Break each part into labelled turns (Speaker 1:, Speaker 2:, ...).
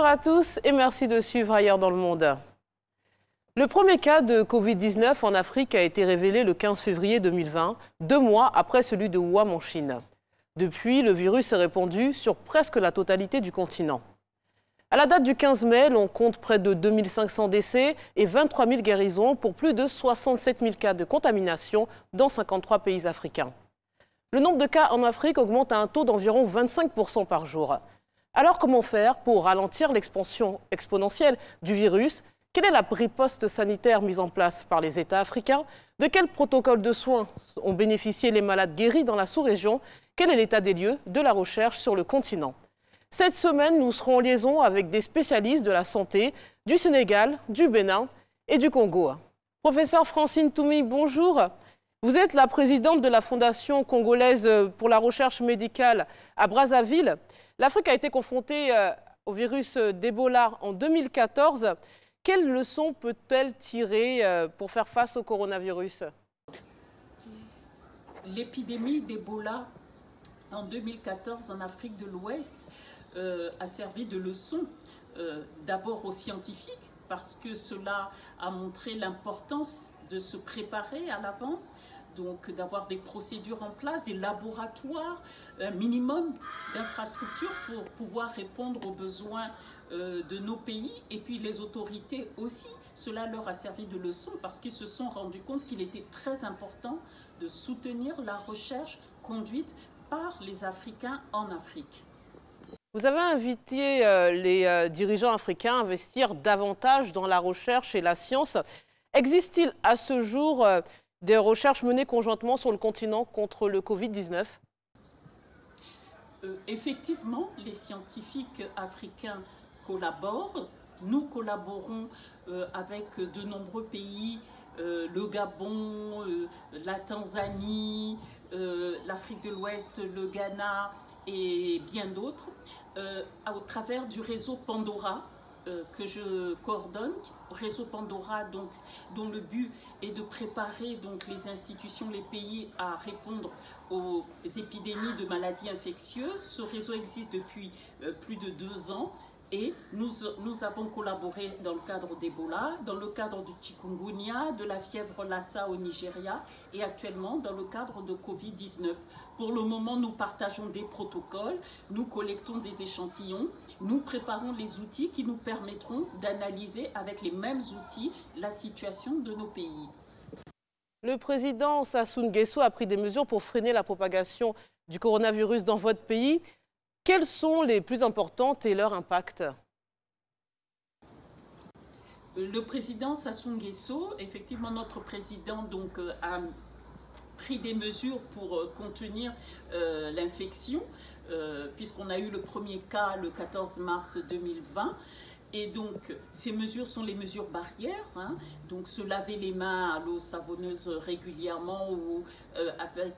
Speaker 1: à tous et merci de suivre Ailleurs dans le monde. Le premier cas de Covid-19 en Afrique a été révélé le 15 février 2020, 2 mois après celui de Wuhan en Chine. Depuis, le virus est répandu sur presque la totalité du continent. À la date du 15 mai, l'on compte près de 2500 décès et 23 000 guérisons pour plus de 67 000 cas de contamination dans 53 pays africains. Le nombre de cas en Afrique augmente à un taux d'environ 25% par jour. Alors comment faire pour ralentir l'expansion exponentielle du virus? Quelle est la riposte sanitaire mise en place par les États africains? De quels protocoles de soins ont bénéficié les malades guéris dans la sous-région? Quel est l'état des lieux de la recherche sur le continent? Cette semaine, nous serons en liaison avec des spécialistes de la santé du Sénégal, du Bénin et du Congo. Professeur Francine Toumi, bonjour. Vous êtes la présidente de la Fondation congolaise pour la recherche médicale à Brazzaville. L'Afrique a été confrontée au virus d'Ebola en 2014. Quelles leçons peut-elle tirer pour faire face au coronavirus?
Speaker 2: L'épidémie d'Ebola en 2014 en Afrique de l'Ouest a servi de leçon d'abord aux scientifiques parce que cela a montré l'importance de se préparer à l'avance, donc d'avoir des procédures en place, des laboratoires, un minimum d'infrastructures pour pouvoir répondre aux besoins de nos pays, et puis les autorités aussi. Cela leur a servi de leçon parce qu'ils se sont rendus compte qu'il était très important de soutenir la recherche conduite par les Africains en Afrique.
Speaker 1: Vous avez invité les dirigeants africains à investir davantage dans la recherche et la science. Existe-t-il à ce jour des recherches menées conjointement sur le continent contre le Covid-19?
Speaker 2: Effectivement, les scientifiques africains collaborent. Nous collaborons avec de nombreux pays, le Gabon, la Tanzanie, l'Afrique de l'Ouest, le Ghana et bien d'autres, au travers du réseau Pandora que je coordonne, réseau Pandora donc, dont le but est de préparer donc, les institutions, les pays à répondre aux épidémies de maladies infectieuses. Ce réseau existe depuis plus de 2 ans. Et nous avons collaboré dans le cadre d'Ebola, dans le cadre du chikungunya, de la fièvre Lassa au Nigeria et actuellement dans le cadre de Covid-19. Pour le moment, nous partageons des protocoles, nous collectons des échantillons, nous préparons les outils qui nous permettront d'analyser avec les mêmes outils la situation de nos pays.
Speaker 1: Le président Sassou Nguesso a pris des mesures pour freiner la propagation du coronavirus dans votre pays. Quelles sont les plus importantes et leur impact?
Speaker 2: Le président Sassou Nguesso, effectivement notre président, donc, a pris des mesures pour contenir l'infection, puisqu'on a eu le premier cas le 14 mars 2020. Et donc, ces mesures sont les mesures barrières, hein, donc se laver les mains à l'eau savonneuse régulièrement ou avec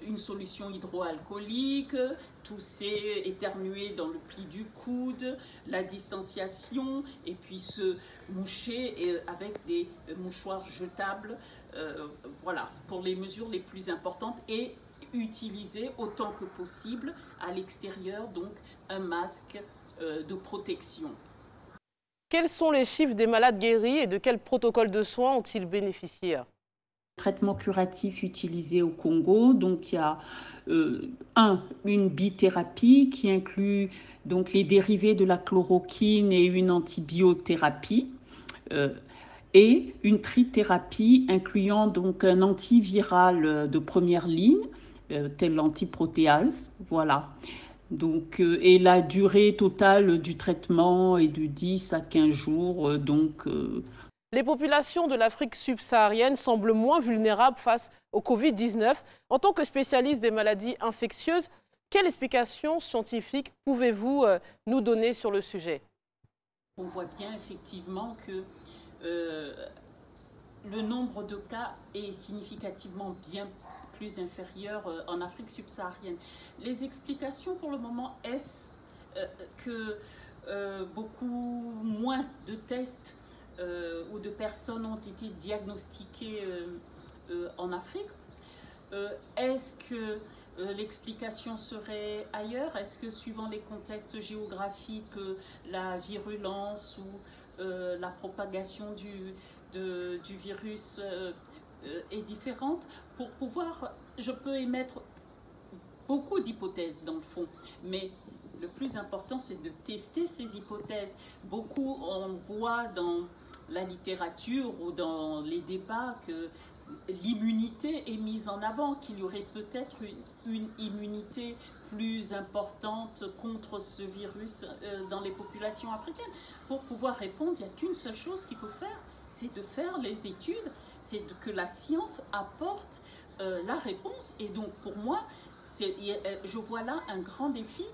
Speaker 2: une solution hydroalcoolique, tousser, éternuer dans le pli du coude, la distanciation, et puis se moucher avec des mouchoirs jetables. Voilà, pour les mesures les plus importantes, et utiliser autant que possible à l'extérieur donc un masque de protection.
Speaker 1: Quels sont les chiffres des malades guéris et de quel protocole de soins ont-ils bénéficié?
Speaker 3: Traitement curatif utilisé au Congo, donc il y a une bithérapie qui inclut donc les dérivés de la chloroquine et une antibiothérapie, et une trithérapie incluant donc un antiviral de première ligne, tel l'antiprotéase, voilà. Donc, et la durée totale du traitement est de 10 à 15 jours.
Speaker 1: Les populations de l'Afrique subsaharienne semblent moins vulnérables face au Covid-19. En tant que spécialiste des maladies infectieuses, quelle explication scientifique pouvez-vous nous donner sur le sujet?
Speaker 2: On voit bien effectivement que le nombre de cas est significativement bien plus inférieur en Afrique subsaharienne. Les explications pour le moment est que beaucoup moins de tests ou de personnes ont été diagnostiquées en Afrique. Est-ce que l'explication serait ailleurs? Est-ce que suivant les contextes géographiques, la virulence ou la propagation du virus est différente? Pour pouvoir, je peux émettre beaucoup d'hypothèses dans le fond, mais le plus important, c'est de tester ces hypothèses. Beaucoup, on voit dans la littérature ou dans les débats que l'immunité est mise en avant, qu'il y aurait peut-être une immunité plus importante contre ce virus dans les populations africaines. Pour pouvoir répondre, il n'y a qu'une seule chose qu'il faut faire, c'est de faire les études, c'est que la science apporte la réponse. Et donc pour moi, je vois là un grand défi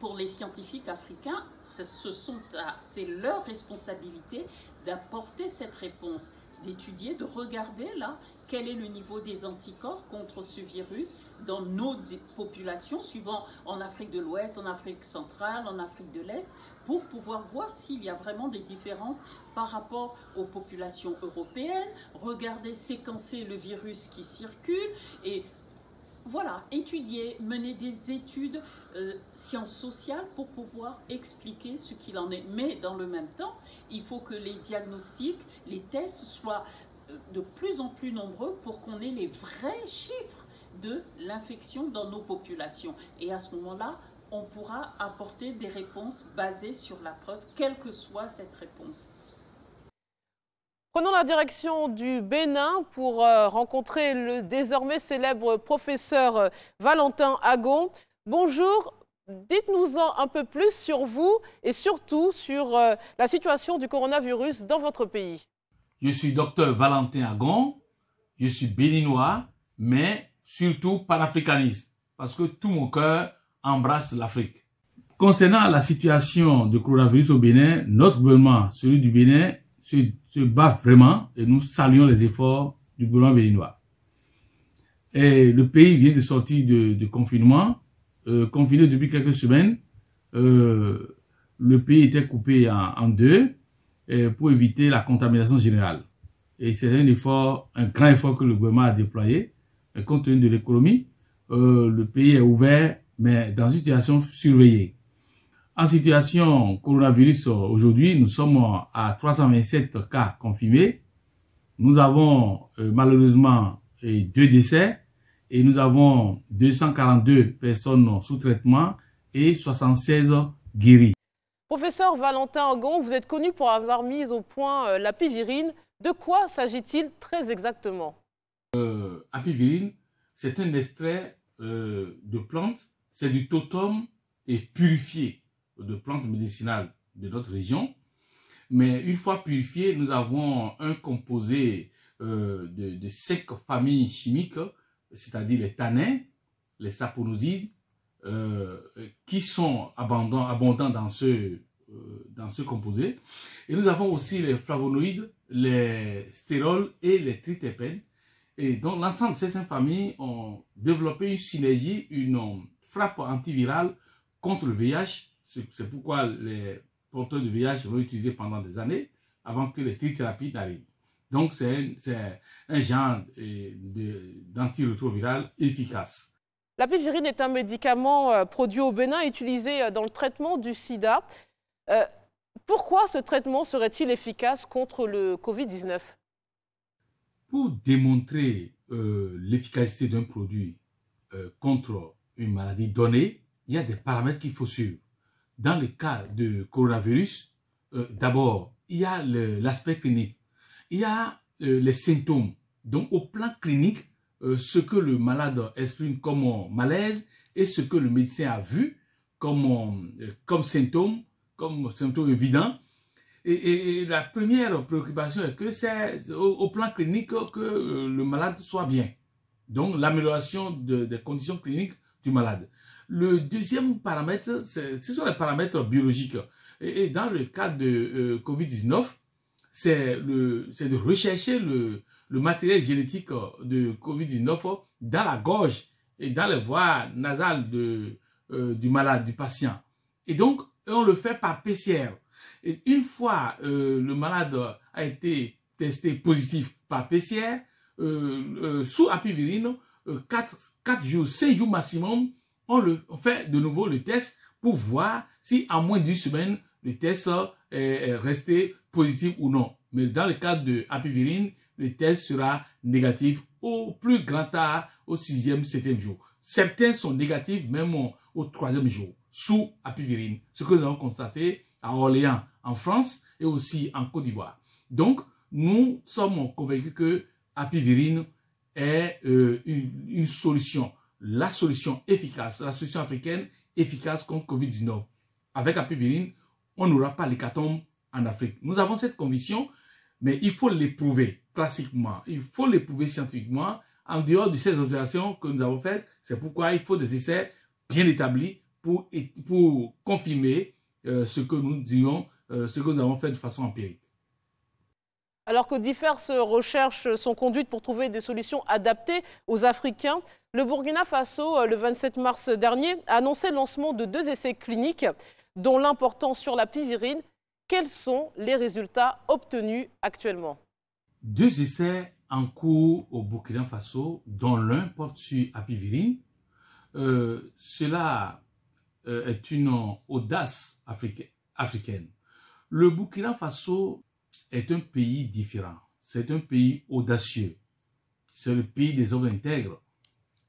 Speaker 2: pour les scientifiques africains. C'est leur responsabilité d'apporter cette réponse, d'étudier, de regarder là quel est le niveau des anticorps contre ce virus dans nos populations, suivant en Afrique de l'Ouest, en Afrique centrale, en Afrique de l'Est, pour pouvoir voir s'il y a vraiment des différences par rapport aux populations européennes, regarder, séquencer le virus qui circule et voilà, étudier, mener des études sciences sociales pour pouvoir expliquer ce qu'il en est. Mais dans le même temps, il faut que les diagnostics, les tests soient de plus en plus nombreux pour qu'on ait les vrais chiffres de l'infection dans nos populations. Et à ce moment-là, on pourra apporter des réponses basées sur la preuve, quelle que soit cette réponse.
Speaker 1: Prenons la direction du Bénin pour rencontrer le désormais célèbre professeur Valentin Agon. Bonjour, dites-nous-en un peu plus sur vous et surtout sur la situation du coronavirus dans votre pays.
Speaker 4: Je suis docteur Valentin Agon, je suis béninois, mais surtout panafricaniste, parce que tout mon cœur embrasse l'Afrique. Concernant la situation du coronavirus au Bénin, notre gouvernement, celui du Bénin, se bat vraiment et nous saluons les efforts du gouvernement béninois. Et le pays vient de sortir de confinement, confiné depuis quelques semaines. Le pays était coupé en deux pour éviter la contamination générale. Et c'est un grand effort que le gouvernement a déployé. Et compte tenu de l'économie, le pays est ouvert, mais dans une situation surveillée. En situation coronavirus, aujourd'hui, nous sommes à 327 cas confirmés. Nous avons malheureusement 2 décès et nous avons 242 personnes sous traitement et 76 guéris.
Speaker 1: Professeur Valentin Agon, vous êtes connu pour avoir mis au point l'apivirine. De quoi s'agit-il très exactement?
Speaker 4: Apivirine, c'est un extrait de plante, c'est du totum et purifié de plantes médicinales de notre région. Mais une fois purifié, nous avons un composé de 5 familles chimiques, c'est-à-dire les tanins, les saponosides, qui sont abondants dans ce composé. Et nous avons aussi les flavonoïdes, les stérols et les tritépènes. Et donc l'ensemble de ces 5 familles ont développé une synergie, une frappe antivirale contre le VIH. C'est pourquoi les porteurs de VIH l'ont utilisé pendant des années avant que les trithérapies n'arrivent. Donc c'est un genre d'antirétroviral efficace.
Speaker 1: L'apivirine est un médicament produit au Bénin utilisé dans le traitement du sida. Pourquoi ce traitement serait-il efficace contre le Covid-19?
Speaker 4: Pour démontrer l'efficacité d'un produit contre une maladie donnée, il y a des paramètres qu'il faut suivre. Dans le cas de coronavirus, d'abord, il y a l'aspect clinique. Il y a les symptômes. Donc, au plan clinique, ce que le malade exprime comme malaise et ce que le médecin a vu comme symptômes évidents. Et la première préoccupation est que c'est au plan clinique que le malade soit bien. Donc, l'amélioration des conditions cliniques du malade. Le deuxième paramètre, ce sont les paramètres biologiques. Et dans le cas de Covid-19, c'est de rechercher le matériel génétique de Covid-19 dans la gorge et dans les voies nasales du malade, du patient. Et donc, on le fait par PCR. Et une fois le malade a été testé positif par PCR, sous apivirine, 4 jours, 5 jours maximum, on fait de nouveau le test pour voir si en moins d'une semaine, le test est resté positif ou non. Mais dans le cas de apivirine, le test sera négatif au plus grand tard, au 6e, 7e jour. Certains sont négatifs même au 3e jour, sous apivirine. Ce que nous avons constaté à Orléans, en France, et aussi en Côte d'Ivoire. Donc, nous sommes convaincus que apivirine est une solution, la solution efficace, la solution africaine efficace contre Covid-19. Avec apivirine, on n'aura pas l'hécatombe en Afrique. Nous avons cette conviction, mais il faut l'éprouver classiquement. Il faut l'éprouver scientifiquement. En dehors de ces observations que nous avons faites, c'est pourquoi il faut des essais bien établis pour confirmer ce que nous disons, ce que nous avons fait de façon empirique.
Speaker 1: Alors que diverses recherches sont conduites pour trouver des solutions adaptées aux Africains, le Burkina Faso, le 27 mars dernier, a annoncé le lancement de 2 essais cliniques, dont l'un portant sur l'apivirine. Quels sont les résultats obtenus actuellement?
Speaker 4: 2 essais en cours au Burkina Faso, dont l'un porte sur apivirine. Cela est une audace africaine. Le Burkina Faso est un pays différent. C'est un pays audacieux. C'est le pays des hommes intègres.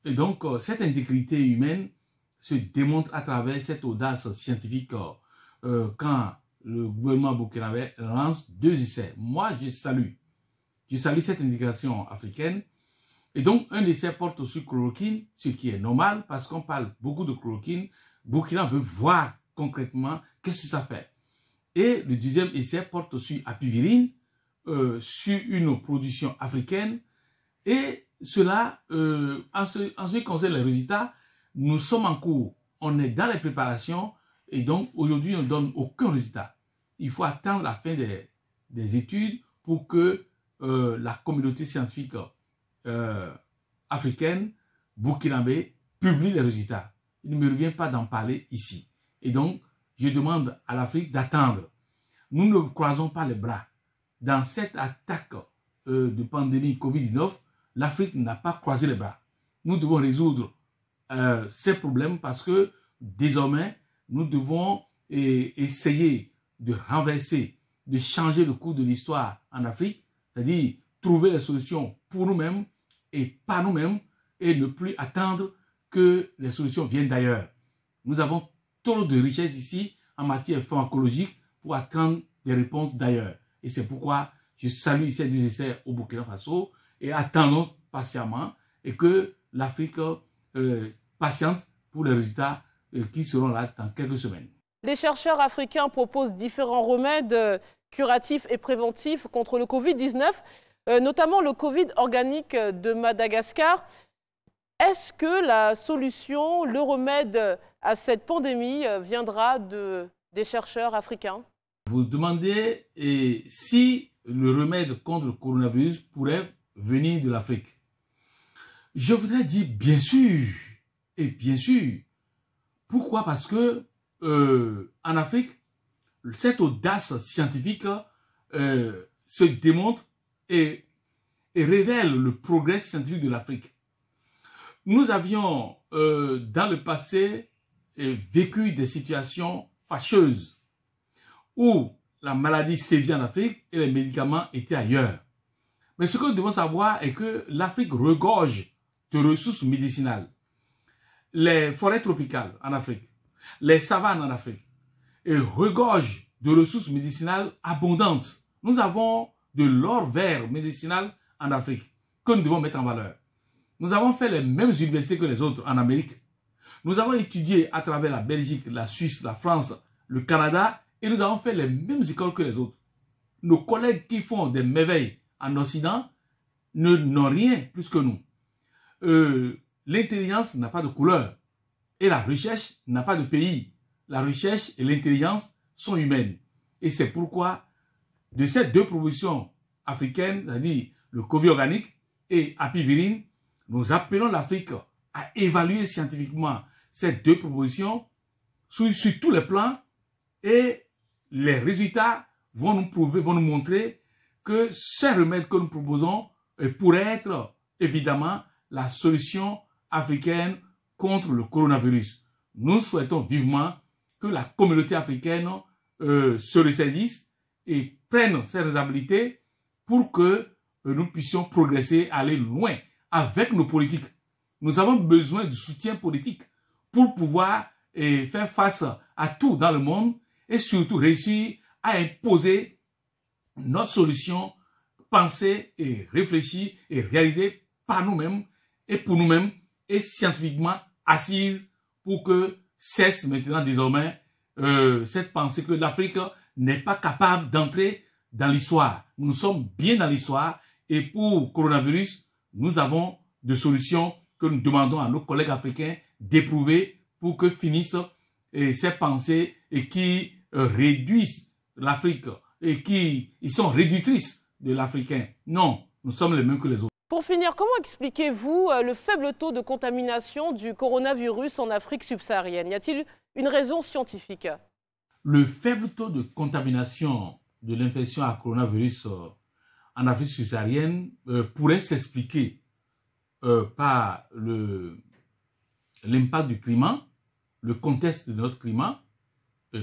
Speaker 4: Et donc, cette intégrité humaine se démontre à travers cette audace scientifique quand le gouvernement burkinabé lance 2 essais. Moi, je salue cette intégration africaine. Et donc, un essai porte sur chloroquine, ce qui est normal parce qu'on parle beaucoup de chloroquine. Burkina veut voir concrètement qu'est-ce que ça fait. Et le 2e essai porte sur apivirine, sur une production africaine. Et cela, en ce qui concerne les résultats, nous sommes en cours. On est dans les préparations et donc aujourd'hui, on ne donne aucun résultat. Il faut attendre la fin des études pour que la communauté scientifique africaine, burkinabé, publie les résultats. Il ne me revient pas d'en parler ici. Et donc, je demande à l'Afrique d'attendre. Nous ne croisons pas les bras. Dans cette attaque de pandémie Covid-19, l'Afrique n'a pas croisé les bras. Nous devons résoudre ces problèmes parce que désormais, nous devons essayer de renverser, de changer le cours de l'histoire en Afrique, c'est-à-dire trouver les solutions pour nous-mêmes et par nous-mêmes et ne plus attendre que les solutions viennent d'ailleurs. Nous avons trop de richesses ici en matière pharmacologique pour attendre des réponses d'ailleurs. Et c'est pourquoi je salue ces 2 essais au Burkina Faso et attendons patiemment et que l'Afrique patiente pour les résultats qui seront là dans quelques semaines.
Speaker 1: Les chercheurs africains proposent différents remèdes curatifs et préventifs contre le Covid-19, notamment le Covid organique de Madagascar. Est-ce que la solution, le remède à cette pandémie viendra des chercheurs africains?
Speaker 4: Vous demandez si le remède contre le coronavirus pourrait venir de l'Afrique. Je voudrais dire bien sûr, et bien sûr. Pourquoi? Parce que en Afrique, cette audace scientifique se démontre et révèle le progrès scientifique de l'Afrique. Nous avions dans le passé vécu des situations fâcheuses où la maladie sévit en Afrique et les médicaments étaient ailleurs. Mais ce que nous devons savoir est que l'Afrique regorge de ressources médicinales. Les forêts tropicales en Afrique, les savanes en Afrique, et regorgent de ressources médicinales abondantes. Nous avons de l'or vert médicinal en Afrique que nous devons mettre en valeur. Nous avons fait les mêmes universités que les autres en Amérique. Nous avons étudié à travers la Belgique, la Suisse, la France, le Canada, et nous avons fait les mêmes écoles que les autres. Nos collègues qui font des merveilles en Occident n'ont rien plus que nous. L'intelligence n'a pas de couleur et la recherche n'a pas de pays. La recherche et l'intelligence sont humaines. Et c'est pourquoi de ces 2 propositions africaines, c'est-à-dire le Covid organique et apivirine, nous appelons l'Afrique à évaluer scientifiquement ces 2 propositions sur tous les plans et les résultats vont nous prouver, vont nous montrer que ces remèdes que nous proposons pourraient être évidemment la solution africaine contre le coronavirus. Nous souhaitons vivement que la communauté africaine se ressaisisse et prenne ses responsabilités pour que nous puissions progresser, aller loin avec nos politiques. Nous avons besoin de soutien politique pour pouvoir faire face à tout dans le monde et surtout réussir à imposer notre solution pensée et réfléchie et réalisée par nous-mêmes et pour nous-mêmes et scientifiquement assise pour que cesse maintenant désormais cette pensée que l'Afrique n'est pas capable d'entrer dans l'histoire. Nous sommes bien dans l'histoire et pour coronavirus, nous avons des solutions que nous demandons à nos collègues africains d'éprouver pour que finissent ces pensées et qui réduisent l'Afrique et qui sont réductrices de l'Africain. Non, nous sommes les mêmes que les autres.
Speaker 1: Pour finir, comment expliquez-vous le faible taux de contamination du coronavirus en Afrique subsaharienne? Y a-t-il une raison scientifique?
Speaker 4: Le faible taux de contamination de l'infection à coronavirus en Afrique subsaharienne pourrait s'expliquer par l'impact du climat, le contexte de notre climat,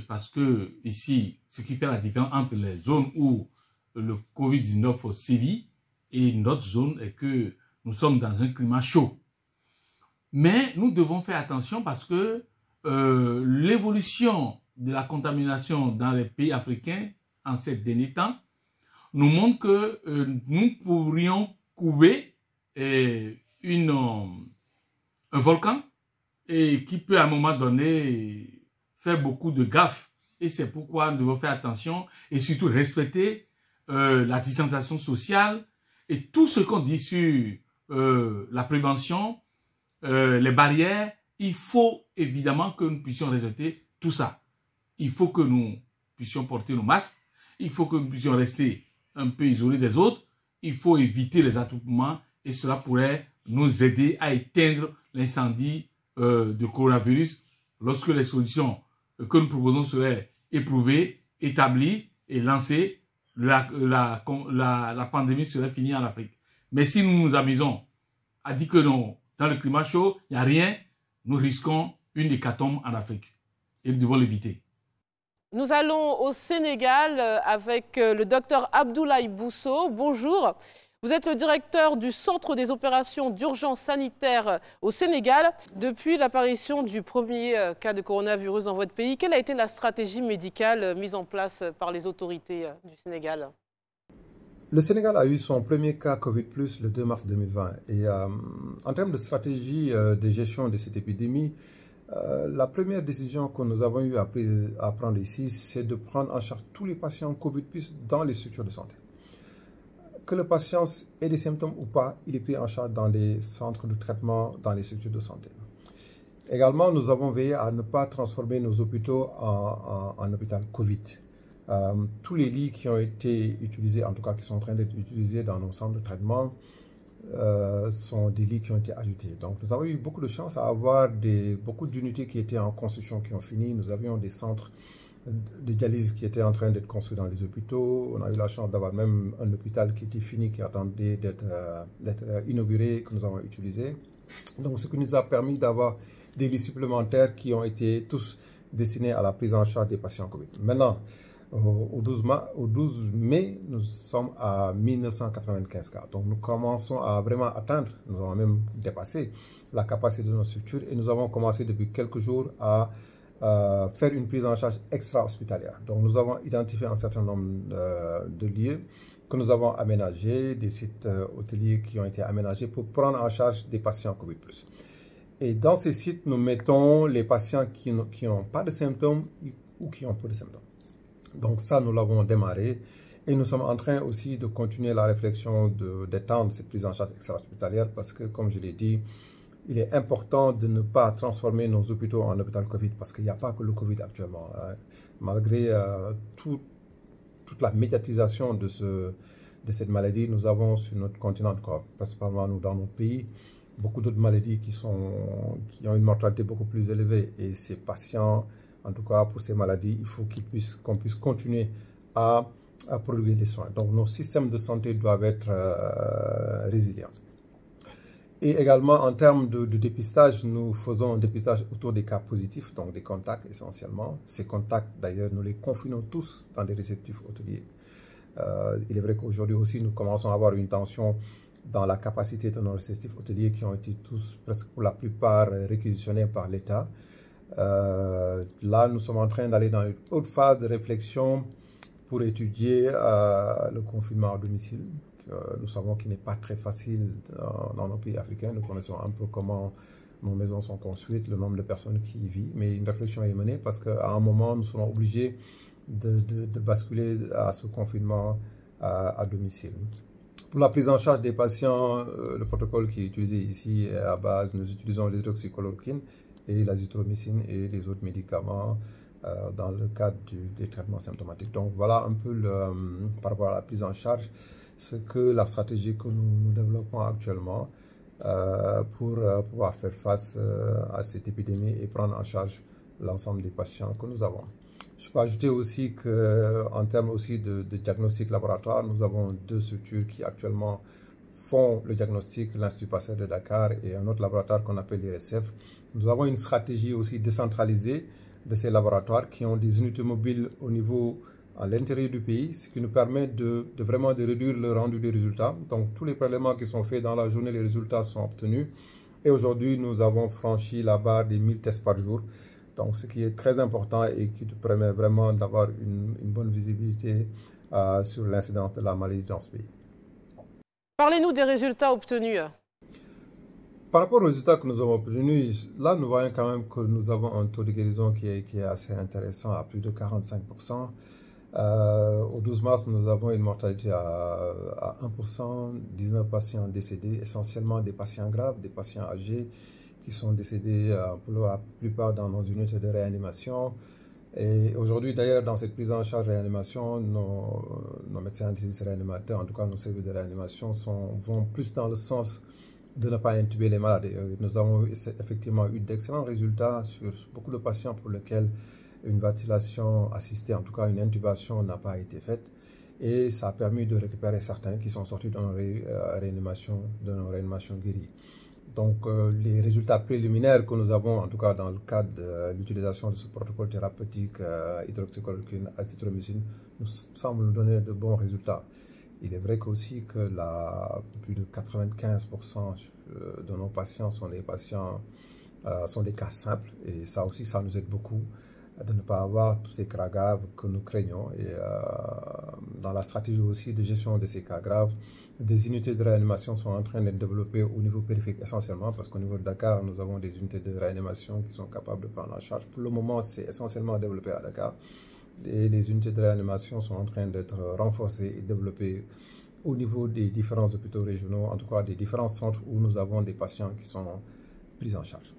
Speaker 4: parce que ici, ce qui fait la différence entre les zones où le Covid-19 sévit et notre zone est que nous sommes dans un climat chaud. Mais nous devons faire attention parce que l'évolution de la contamination dans les pays africains en ces derniers temps nous montre que nous pourrions couver un volcan et qui peut à un moment donné faire beaucoup de gaffes. Et c'est pourquoi nous devons faire attention et surtout respecter la distanciation sociale et tout ce qu'on dit sur la prévention, les barrières. Il faut évidemment que nous puissions respecter tout ça. Il faut que nous puissions porter nos masques. Il faut que nous puissions rester un peu isolés des autres. Il faut éviter les attroupements et cela pourrait nous aider à éteindre l'incendie de coronavirus lorsque les solutions que nous proposons seraient éprouvées, établies et lancées. La pandémie serait finie en Afrique. Mais si nous nous amusons à dire que non, dans le climat chaud, il n'y a rien, nous risquons une hécatombe en Afrique. Et nous devons l'éviter.
Speaker 1: Nous allons au Sénégal avec le docteur Abdoulaye Bousso. Bonjour. Vous êtes le directeur du Centre des opérations d'urgence sanitaire au Sénégal. Depuis l'apparition du premier cas de coronavirus dans votre pays, quelle a été la stratégie médicale mise en place par les autorités du Sénégal?
Speaker 5: Le Sénégal a eu son premier cas Covid+, le 2 mars 2020. Et en termes de stratégie de gestion de cette épidémie, la première décision que nous avons eu à prendre ici, c'est de prendre en charge tous les patients Covid+ dans les structures de santé. Que le patient ait des symptômes ou pas, il est pris en charge dans des centres de traitement, dans les structures de santé. Également, nous avons veillé à ne pas transformer nos hôpitaux en hôpital Covid. Tous les lits qui ont été utilisés, en tout cas qui sont en train d'être utilisés dans nos centres de traitement, sont des lits qui ont été ajoutés. Donc nous avons eu beaucoup de chance à avoir beaucoup d'unités qui étaient en construction, qui ont fini. Nous avions des centres de dialyse qui étaient en train d'être construits dans les hôpitaux. On a eu la chance d'avoir même un hôpital qui était fini, qui attendait d'être inauguré, que nous avons utilisé. Donc ce qui nous a permis d'avoir des lits supplémentaires qui ont été tous destinés à la prise en charge des patients Covid. Maintenant, au 12 mai, nous sommes à 1995 cas. Donc nous commençons à vraiment atteindre, nous avons même dépassé la capacité de nos structures et nous avons commencé depuis quelques jours à faire une prise en charge extra-hospitalière. Donc nous avons identifié un certain nombre de lieux que nous avons aménagés, des sites hôteliers qui ont été aménagés pour prendre en charge des patients Covid+. Et dans ces sites, nous mettons les patients qui n'ont pas de symptômes ou qui ont peu de symptômes. Donc ça, nous l'avons démarré et nous sommes en train aussi de continuer la réflexion d'étendre cette prise en charge extra-hospitalière parce que, comme je l'ai dit, il est important de ne pas transformer nos hôpitaux en hôpital Covid parce qu'il n'y a pas que le Covid actuellement. Malgré toute la médiatisation de cette maladie, nous avons sur notre continent, principalement nous dans notre pays, beaucoup d'autres maladies qui ont une mortalité beaucoup plus élevée et ces patients, en tout cas pour ces maladies, il faut qu'on puisse continuer à prodiguer des soins. Donc nos systèmes de santé doivent être résilients. Et également, en termes de dépistage, nous faisons un dépistage autour des cas positifs, donc des contacts essentiellement. Ces contacts, d'ailleurs, nous les confinons tous dans des réceptifs hôteliers. Il est vrai qu'aujourd'hui aussi, nous commençons à avoir une tension dans la capacité de nos réceptifs hôteliers qui ont été tous, presque pour la plupart, réquisitionnés par l'État. Là, nous sommes en train d'aller dans une autre phase de réflexion pour étudier le confinement à domicile. Nous savons qu'il n'est pas très facile dans nos pays africains. Nous connaissons un peu comment nos maisons sont construites, le nombre de personnes qui y vivent. Mais une réflexion est menée parce qu'à un moment, nous serons obligés de basculer à ce confinement à domicile. Pour la prise en charge des patients, le protocole qui est utilisé ici est à base, nous utilisons l'hydroxychloroquine et l'azithromycine et les autres médicaments dans le cadre des traitements symptomatiques. Donc voilà un peu par rapport à la prise en charge, ce que la stratégie que nous développons actuellement pour pouvoir faire face à cette épidémie et prendre en charge l'ensemble des patients que nous avons. Je peux ajouter aussi qu'en termes aussi de diagnostic laboratoire, nous avons deux structures qui actuellement font le diagnostic, l'Institut Pasteur de Dakar et un autre laboratoire qu'on appelle l'IRSF. Nous avons une stratégie aussi décentralisée de ces laboratoires qui ont des unités mobiles au niveau à l'intérieur du pays, ce qui nous permet vraiment de réduire le rendu des résultats. Donc tous les prélèvements qui sont faits dans la journée, les résultats sont obtenus. Et aujourd'hui, nous avons franchi la barre des 1000 tests par jour. Donc ce qui est très important et qui te permet vraiment d'avoir une bonne visibilité sur l'incidence de la maladie dans ce pays.
Speaker 1: Parlez-nous des résultats obtenus.
Speaker 5: Par rapport aux résultats que nous avons obtenus, là nous voyons quand même que nous avons un taux de guérison qui est assez intéressant, à plus de 45%. Au 12 mars, nous avons une mortalité à 1%, 19 patients décédés, essentiellement des patients graves, des patients âgés qui sont décédés pour la plupart dans nos unités de réanimation. Et aujourd'hui, d'ailleurs, dans cette prise en charge de réanimation, nos médecins intensifs réanimateurs, en tout cas nos services de réanimation, vont plus dans le sens de ne pas intuber les malades. Nous avons effectivement eu d'excellents résultats sur beaucoup de patients pour lesquels une ventilation assistée, en tout cas une intubation, n'a pas été faite. Et ça a permis de récupérer certains qui sont sortis de nos réanimations guéries. Donc les résultats préliminaires que nous avons, en tout cas dans le cadre de l'utilisation de ce protocole thérapeutique hydroxychloroquine, azithromycine, nous semblent nous donner de bons résultats. Il est vrai aussi que plus de 95% de nos patients sont des cas simples, et ça aussi, ça nous aide beaucoup de ne pas avoir tous ces cas graves que nous craignons. Et dans la stratégie aussi de gestion de ces cas graves, des unités de réanimation sont en train d'être développées au niveau périphérique essentiellement, parce qu'au niveau de Dakar, nous avons des unités de réanimation qui sont capables de prendre en charge. Pour le moment, c'est essentiellement développé à Dakar. Et les unités de réanimation sont en train d'être renforcées et développées au niveau des différents hôpitaux régionaux, en tout cas des différents centres où nous avons des patients qui sont pris en charge.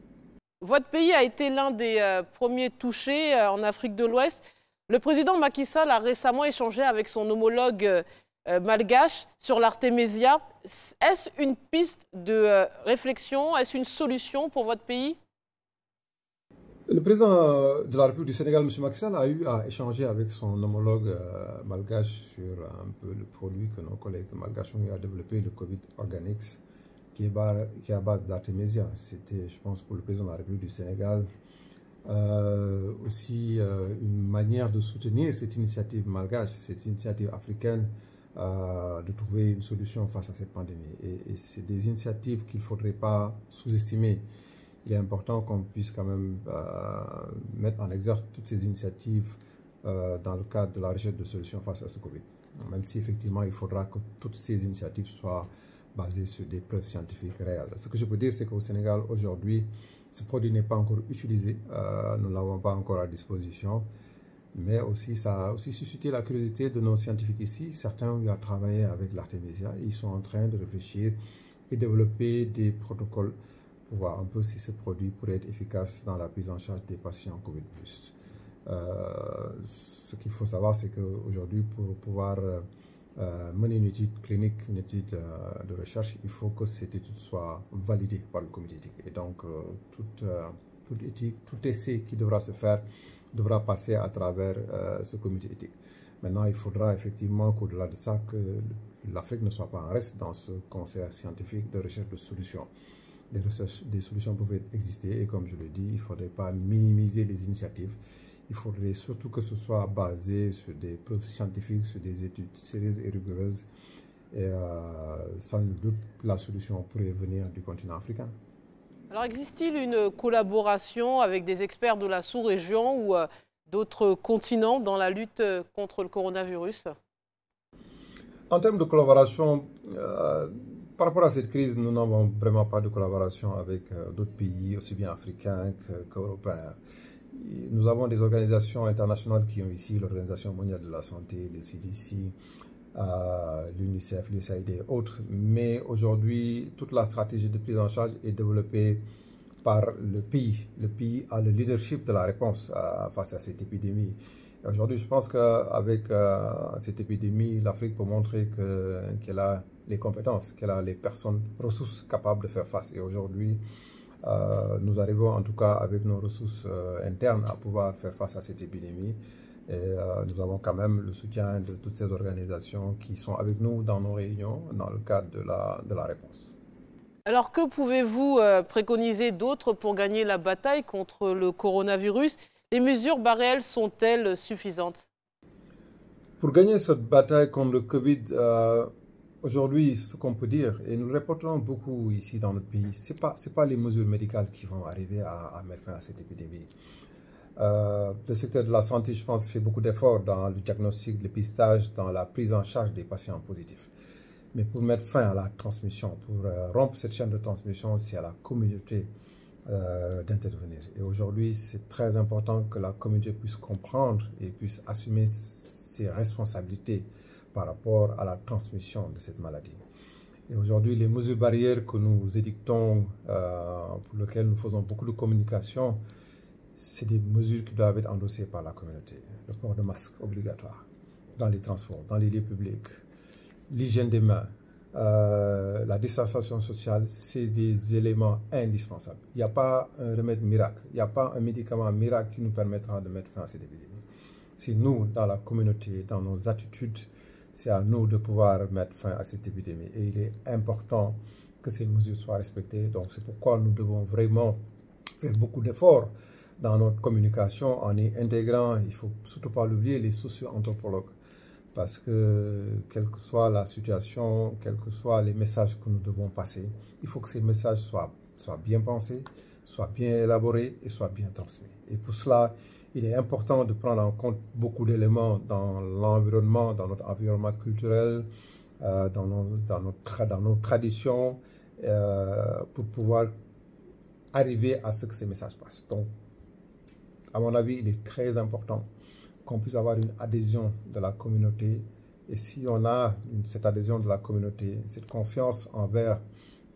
Speaker 1: Votre pays a été l'un des premiers touchés en Afrique de l'Ouest. Le président Macky Sall a récemment échangé avec son homologue malgache sur l'Artémisia. Est-ce une piste de réflexion? Est-ce une solution pour votre pays?
Speaker 5: Le président de la République du Sénégal, M. Macky Sall, a eu à échanger avec son homologue malgache sur un peu le produit que nos collègues malgaches ont eu à développer, le Covid Organics, qui est à base d'Artémisia. C'était, je pense, pour le président de la République du Sénégal, aussi une manière de soutenir cette initiative malgache, cette initiative africaine, de trouver une solution face à cette pandémie. Et c'est des initiatives qu'il ne faudrait pas sous-estimer. Il est important qu'on puisse quand même mettre en exergue toutes ces initiatives dans le cadre de la recherche de solutions face à ce Covid. Même si effectivement il faudra que toutes ces initiatives soient basées sur des preuves scientifiques réelles. Ce que je peux dire, c'est qu'au Sénégal, aujourd'hui, ce produit n'est pas encore utilisé. Nous ne l'avons pas encore à disposition. Mais aussi, ça a aussi suscité la curiosité de nos scientifiques ici. Certains ont eu à travailler avec l'Artémisia. Ils sont en train de réfléchir et développer des protocoles pour voir un peu si ce produit pourrait être efficace dans la prise en charge des patients COVID+. Ce qu'il faut savoir, c'est qu'aujourd'hui, pour pouvoir mener une étude clinique, une étude de recherche, il faut que cette étude soit validée par le comité éthique. Et donc, toute éthique, tout essai qui devra se faire devra passer à travers ce comité éthique. Maintenant, il faudra effectivement qu'au-delà de ça, que l'Afrique ne soit pas en reste dans ce concert scientifique de recherche de solutions. Des solutions peuvent exister et comme je le dis, il ne faudrait pas minimiser les initiatives. Il faudrait surtout que ce soit basé sur des preuves scientifiques, sur des études sérieuses et rigoureuses. Et sans nul doute, la solution pourrait venir du continent africain.
Speaker 1: Alors, existe-t-il une collaboration avec des experts de la sous-région ou d'autres continents dans la lutte contre le coronavirus?
Speaker 5: En termes de collaboration, par rapport à cette crise, nous n'avons vraiment pas de collaboration avec d'autres pays, aussi bien africains qu'européens. Nous avons des organisations internationales qui ont ici l'Organisation mondiale de la santé, le CDC, l'UNICEF, l'USAID et autres. Mais aujourd'hui, toute la stratégie de prise en charge est développée par le pays. Le pays a le leadership de la réponse face à cette épidémie. Aujourd'hui, je pense qu'avec cette épidémie, l'Afrique peut montrer qu'elle a les compétences, qu'elle a les personnes, ressources capables de faire face. Et aujourd'hui, nous arrivons en tout cas avec nos ressources internes à pouvoir faire face à cette épidémie. Et nous avons quand même le soutien de toutes ces organisations qui sont avec nous dans nos réunions dans le cadre de la réponse.
Speaker 1: Alors, que pouvez-vous préconiser d'autre pour gagner la bataille contre le coronavirus? Les mesures barrières sont-elles suffisantes?
Speaker 5: Pour gagner cette bataille contre le Covid, aujourd'hui, ce qu'on peut dire, et nous le répétons beaucoup ici dans notre pays, ce n'est pas les mesures médicales qui vont arriver à mettre fin à cette épidémie. Le secteur de la santé, je pense, fait beaucoup d'efforts dans le diagnostic, le dépistage, dans la prise en charge des patients positifs. Mais pour mettre fin à la transmission, pour rompre cette chaîne de transmission, c'est à la communauté d'intervenir. Et aujourd'hui, c'est très important que la communauté puisse comprendre et puisse assumer ses responsabilités par rapport à la transmission de cette maladie. Et aujourd'hui, les mesures barrières que nous édictons, pour lesquelles nous faisons beaucoup de communication, c'est des mesures qui doivent être endossées par la communauté. Le port de masque obligatoire dans les transports, dans les lieux publics, l'hygiène des mains, la distanciation sociale, c'est des éléments indispensables. Il n'y a pas un remède miracle, il n'y a pas un médicament miracle qui nous permettra de mettre fin à cette épidémie. C'est nous, dans la communauté, dans nos attitudes, c'est à nous de pouvoir mettre fin à cette épidémie. Et il est important que ces mesures soient respectées. Donc c'est pourquoi nous devons vraiment faire beaucoup d'efforts dans notre communication en y intégrant, il ne faut surtout pas l'oublier, les socio-anthropologues. Parce que, quelle que soit la situation, quels que soient les messages que nous devons passer, il faut que ces messages soient bien pensés, soient bien élaborés et soient bien transmis. Et pour cela, il est important de prendre en compte beaucoup d'éléments dans l'environnement, dans notre environnement culturel, dans nos traditions, pour pouvoir arriver à ce que ces messages passent. Donc, à mon avis, il est très important qu'on puisse avoir une adhésion de la communauté. Et si on a cette adhésion de la communauté, cette confiance envers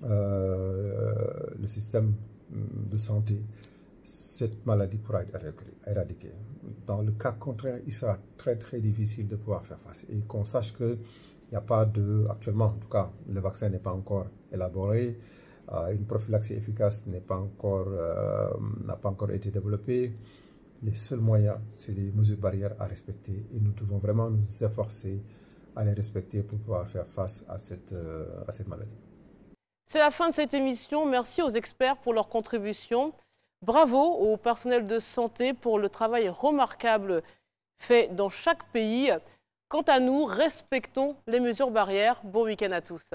Speaker 5: le système de santé, cette maladie pourra être éradiquée. Dans le cas contraire, il sera très très difficile de pouvoir faire face. Et qu'on sache qu'il n'y a pas actuellement, en tout cas, le vaccin n'est pas encore élaboré, une prophylaxie efficace n'a pas encore été développée. Les seuls moyens, c'est les mesures barrières à respecter et nous devons vraiment nous efforcer à les respecter pour pouvoir faire face à cette maladie.
Speaker 1: C'est la fin de cette émission. Merci aux experts pour leur contribution. Bravo au personnel de santé pour le travail remarquable fait dans chaque pays. Quant à nous, respectons les mesures barrières. Bon week-end à tous.